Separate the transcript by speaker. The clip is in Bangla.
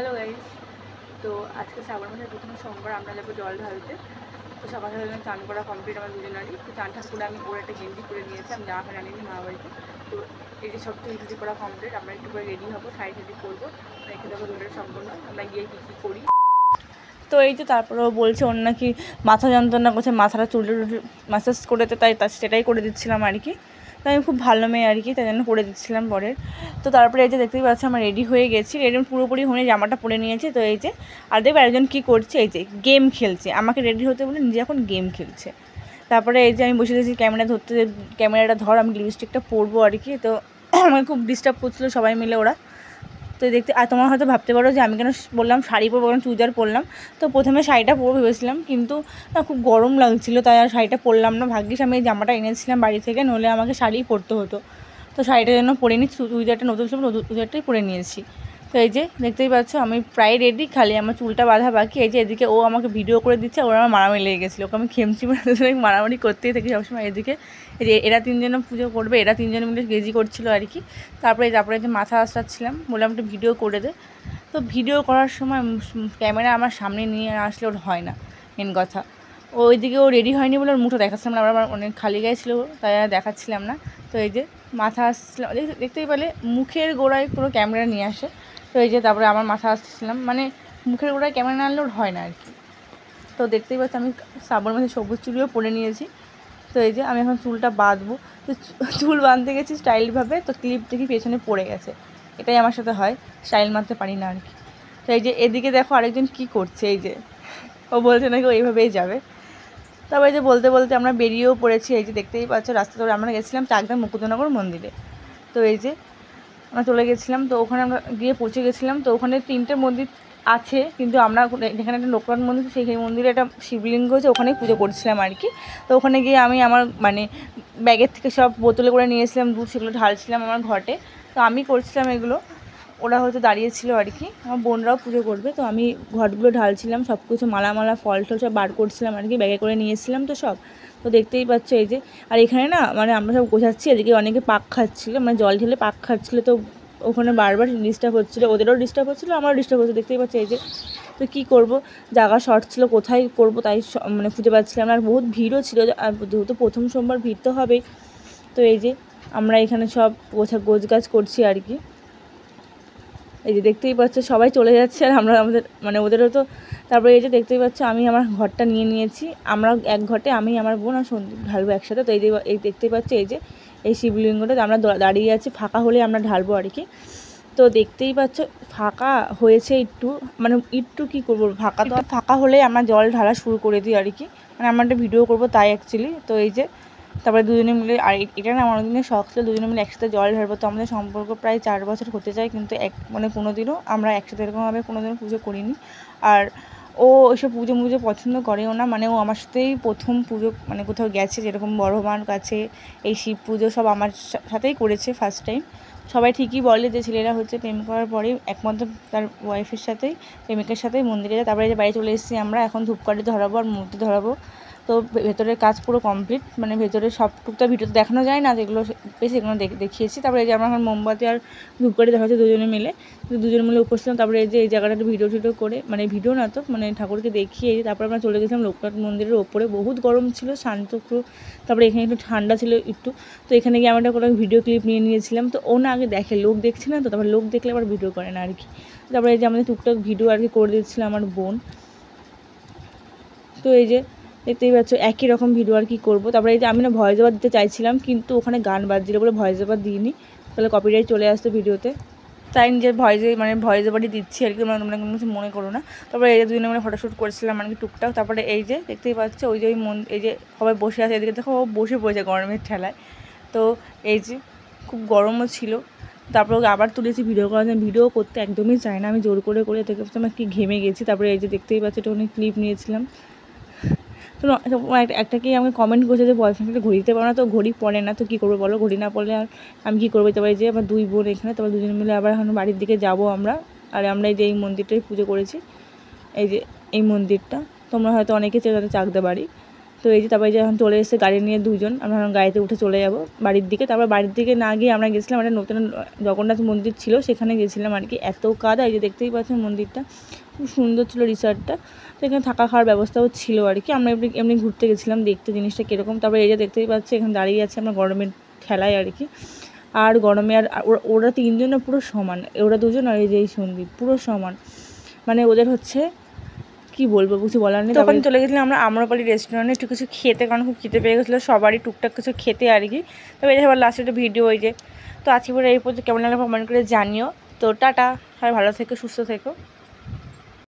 Speaker 1: হ্যালো গাইস, তো আজকে শ্রাবণ মাসের প্রথম সোমবার আমরা যাবো জল ঢালতে। তো সকাল সকাল চান করা কমপ্লিট আমার দুজনেরই। তো চান টান করে আমি ওর একটা গেঞ্জি করে নিয়েছি, আমি জামা প্যান্ট আনিনি মা বাড়িতে। তো এই যে সব কিছু করা কমপ্লিট, আমরা একটু করে রেডি হবো, শাড়ি টাড়ি করবো, রেখে দেবো রোডের সম্পূর্ণ। আমরা গিয়ে কী কী করি। তো এই যে তারপরেও বলছে ওর নাকি মাথা যন্ত্রণা করছে, মাথাটা চুল ম্যাসাজ করেতে, তাই সেটাই করে দিচ্ছিলাম আর কি। তাই আমি খুব ভালো মেয়ে আর কি, তাই জন্য করে দিচ্ছিলাম পরের। তো তারপরে এই যে দেখতেই পাচ্ছি আমরা রেডি হয়ে গেছি, রেডি পুরোপুরি হয়ে জামাটা পরে নিয়েছি। তো এই যে আর দেখবে একজন কী করছে, এই যে গেম খেলছে, আমাকে রেডি হতে বলে নিজে এখন গেম খেলছে। তারপরে এই যে আমি বসে গেছি ক্যামেরা ধরতে, ক্যামেরাটা ধর, আমি লিপস্টিকটা পরবো আর কি। তো আমাকে খুব ডিস্টার্ব করছিলো সবাই মিলে ওরা। তো দেখতে, আর তোমার হয়তো ভাবতে পারো যে আমি কেন বললাম শাড়ি পরবো, কেন চুড়িদার পরলাম। তো প্রথমে শাড়িটা পরবো ভেবেছিলাম, কিন্তু খুব গরম লাগছিলো, তাই আর শাড়িটা পরলাম না। ভাগ্যিস আমি এই জামাটা এনেছিলাম বাড়ি থেকে, নইলে আমাকে শাড়িই পরতে হতো। তো শাড়িটার জন্য পরে নিই, চুড়িদারটা নতুন ছিল, চুড়িদারটাই পরে নিয়েছি। তো এই যে দেখতেই পাচ্ছ আমি প্রায় রেডি, খালি আমার চুলটা বাঁধা বাকি। এই যে এদিকে ও আমাকে ভিডিও করে দিচ্ছে, ওরা আমার মারামারি লেগে গেছিলো, ওকে আমি খেমছি মারামারি করতেই থাকি সবসময়। এদিকে এই যে এরা তিনজনে পুজো করবে, এরা তিনজনে মিলে গেজি করছিলো আর কি। তারপরে যে মাথা আসছিলাম, বললাম একটু ভিডিও করে দে। তো ভিডিও করার সময় ক্যামেরা আমার সামনে নিয়ে আসলে ওর হয় না, মেন কথা। ওইদিকে ও রেডি হয়নি বলে ওর মুখটা দেখাচ্ছিলাম না, আমার অনেক খালি গায়ে ছিল, তাই আর দেখাচ্ছিলাম না। তো এই যে মাথা আসছিলাম, দেখতেই পেলে মুখের গোড়ায় পুরো ক্যামেরা নিয়ে আসে। তো এই যে তারপরে আমার মাথা আসছিলাম, মানে মুখের গোড়ায় ক্যামেরা না আনলে ওর হয় না আর কি। তো দেখতেই পাচ্ছি আমি শ্রাবণ মাসে সবুজ চুড়িও পরে নিয়েছি। তো এই যে আমি এখন চুলটা বাঁধবো। তো চুল বাঁধতে গেছি স্টাইলভাবে, তো ক্লিপ দেখি পেছনে পড়ে গেছে। এটাই আমার সাথে হয়, স্টাইল মারতে পারি না আর কি। তো এই যে এদিকে দেখো আরেকজন কি করছে, এই যে ও বলছে নাকি ও এইভাবেই যাবে। তারপর এই যে বলতে বলতে আমরা বেরিয়েও পড়েছি। এই যে দেখতেই পাচ্ছ রাস্তা ধরে আমরা গেছিলাম চাকদা মুকুন্দনগর মন্দিরে। তো এই যে আমরা চলে গেছিলাম, তো ওখানে আমরা গিয়ে পৌঁছে গেছিলাম। তো ওখানে 3টে মন্দির আছে, কিন্তু আমরা যেখানে একটা লোকনাথ মন্দির, সেই মন্দিরে একটা শিবলিঙ্গ হচ্ছে, ওখানেই পুজো করছিলাম আর কি। তো ওখানে গিয়ে আমি আমার মানে ব্যাগের থেকে সব বোতলে করে নিয়েছিলাম দুধ, সেগুলো ঢালছিলাম আমার ঘটে। তো আমি করছিলাম এগুলো, ওরা হয়তো দাঁড়িয়েছিল আর কি, আমার বোনরাও পুজো করবে। তো আমি ঘটগুলো ঢালছিলাম, সব কিছু মালা ফল টল সব বার করছিলাম আর কি, ব্যাগে করে নিয়েছিলাম তো সব। তো দেখতেই পাচ্ছ এই যে, আর এখানে না মানে আমরা সব গোছাচ্ছি, এদিকে অনেকে পাক খাচ্ছিলো, মানে জল ঢেলে পাক খাচ্ছিলো। তো ওখানে বারবার ডিস্টার্ব হচ্ছিলো, ওদেরও ডিস্টার্ব হচ্ছিলো, আমারও ডিস্টার্ব হচ্ছিলো, দেখতেই পাচ্ছি এই যে। তো কী করবো, জায়গা শর্ট ছিল, কোথায় করবো তাই মানে খুঁজে পাচ্ছিলাম না। আর বহুত ভিড়ও ছিল, আর যেহেতু প্রথম সোমবার ভিড় তো হবেই। তো এই যে আমরা এখানে সব গোছগাছ করছি আর কি। এই যে দেখতেই পাচ্ছ সবাই চলে যাচ্ছে, আর আমরা আমাদের মানে ওদেরও তো। তারপরে এই যে দেখতেই পাচ্ছ আমি আমার ঘরটা নিয়ে নিয়েছি, আমরা এক ঘটে আমি আমার বোন আর সন্দীপ ঢালবো একসাথে। তো এই দেখতেই পাচ্ছি এই যে এই শিবলিঙ্গটা আমরা দাঁড়িয়ে আছি, ফাঁকা হলে আমরা ঢালবো আর কি। তো দেখতেই পাচ্ছ ফাঁকা হয়েছে একটু, মানে একটু কী করবো, ফাঁকা হলেই আমরা জল ঢালা শুরু করে দিই আর কি, মানে আমরা একটা ভিডিও করবো তাই অ্যাকচুয়ালি। তো এই যে তারপরে দুজনে মিলে, আর এটা না আমার অনেকদিনের শখ ছিল, দুজনে মিলে একসাথে জল ঢালবো। তো আমাদের সম্পর্ক প্রায় 4 বছর হতে যায়, কিন্তু মানে কোনো দিনও আমরা একসাথে এরকমভাবে কোনো দিনও পুজো করিনি। আর ও ওইসব পুজো পছন্দ করেও না, মানে ও আমার সাথেই প্রথম পুজো মানে কোথাও গেছে, যেরকম বড় মার কাছে এই শিব পুজো সব আমার সাথেই করেছে ফার্স্ট টাইম। সবাই ঠিকই বলে যে ছেলেরা হচ্ছে প্রেম করার পরেই একমাত্র তার ওয়াইফের সাথেই, প্রেমিকের সাথেই মন্দিরে যায়। তারপরে যে বাড়ি চলে এসেছি আমরা, এখন ধূপকাঠি ধরাবো আর মূর্তি ধরাবো। তো ভেতরের কাজ পুরো কমপ্লিট, মানে ভেতরের সব টুকটা ভিডিওতে দেখানো যায় না, যেগুলো বেশ সেগুলো দেখিয়েছি। তারপরে এই যে আমরা এখন মোমবাতি আর ধূপকাঠি দেখাচ্ছি দুজনে মিলে উপস্থিত। তারপরে এই যে এই জায়গাটাতে ভিডিও করে, মানে ভিডিও না তো মানে ঠাকুরকে দেখিয়ে তারপরে আমরা চলে গেছিলাম লোকনাথ মন্দিরের ওপরে। বহুত গরম ছিল, শান্ত পুরো। তারপরে এখানে একটু ঠান্ডা ছিল একটু। তো এখানে গিয়ে আমরা কোনো ভিডিও ক্লিপ নিয়ে নিয়েছিলাম। তো ও না আগে দেখে, লোক দেখছে না তো, তারপরে লোক দেখলে আবার ভিডিও করে না আর কি। তারপরে এই যে আমাদের টুকটাক ভিডিও আর কি করে দিচ্ছিল আমার বোন। তো এই যে দেখতেই পাচ্ছ একই রকম ভিডিও আর কি করবো। তারপরে এই যে আমি না ভয়েস ওভার দিতে চাইছিলাম, কিন্তু ওখানে গান বাজছিল বলে ভয়েস ওভার দিইনি, তাহলে কপিরাইট চলে আসতো ভিডিওতে। তাই নিজের ভয়েস ওভারই দিচ্ছি আর কি, তোমরা কোনো কিছু মনে করো না। তারপরে এই যে দুজনে মিলে ফটোশ্যুট করেছিলাম মানে কি টুকটাক। তারপরে এই যে দেখতেই পাচ্ছ ওই যে এই যে সবাই বসে আছে, এদিকে দেখো ও বসে পড়েছে গরমের ঠেলায়। তো এই যে খুব গরমও ছিল। তারপরে ওকে আবার তুলেছি ভিডিও করার জন্য, ভিডিও করতে একদমই চায় না, আমি জোর করে দেখে আমার কি ঘেমে গেছি। তারপরে এই যে দেখতেই পাচ্ছি একটু অনেক ক্লিপ নিয়েছিলাম। তো একটাকেই আমাকে কমেন্ট করছে যে বয়ফ্রেন্ডকে ঘড়ি দিতে পারো না, তো ঘড়ি পরে না, তো কী করবো বলো, ঘড়ি না পড়লে আর আমি কী করবো। তারপরে যে আমার 2 বোন এখানে, তারপর দুজনে মিলে আবার এখন বাড়ির দিকে যাবো আমরা। আর আমরা এই যে এই মন্দিরটাই পুজো করেছি, এই যে এই মন্দিরটা তোমরা হয়তো অনেকে চেনো, চাকদা বাড়ি। তো এই যে তারপরে যখন চলে এসে গাড়ি নিয়ে দুজন আমরা গাড়িতে উঠে চলে যাব বাড়ির দিকে। তারপর বাড়ির দিকে না গিয়ে আমরা গেছিলাম একটা নতুন জগন্নাথ মন্দির ছিল, সেখানে গেছিলাম আর কি। এত কাদা, এই যে দেখতেই পাচ্ছেন মন্দিরটা খুব সুন্দর ছিল, রিসর্টটা। তো এখানে থাকা খাওয়ার ব্যবস্থাও ছিল আর কি। আমরা এমনি ঘুরতে গেছিলাম দেখতে জিনিসটা কীরকম। তারপরে এই যে দেখতেই পাচ্ছি এখানে দাঁড়িয়ে আছে আমরা গরমের ঠেলায় আর কি। আর গরমে আর ওরা তিনজনে পুরো সমান, ওরা দুজন আর এই যে এই সন্দীপ পুরো সমান, মানে ওদের হচ্ছে কি বলবো কিছু বলার নেই। তখন চলে গেছিলাম আমরা আম্রপালি রেস্টুরেন্টে একটু কিছু খেতে, কারণ খুব খেতে পেয়ে গেছিলো সবারই টুকটাক কিছু খেতে আর কি। তবে এটা আবার লাস্টে একটা ভিডিও ওই যে। তো আজকে পরে এই পর্যন্ত কেমন লাগলো কমেন্ট করে জানিও। তো টাটা, সবাই ভালো থেকো, সুস্থ থেকো।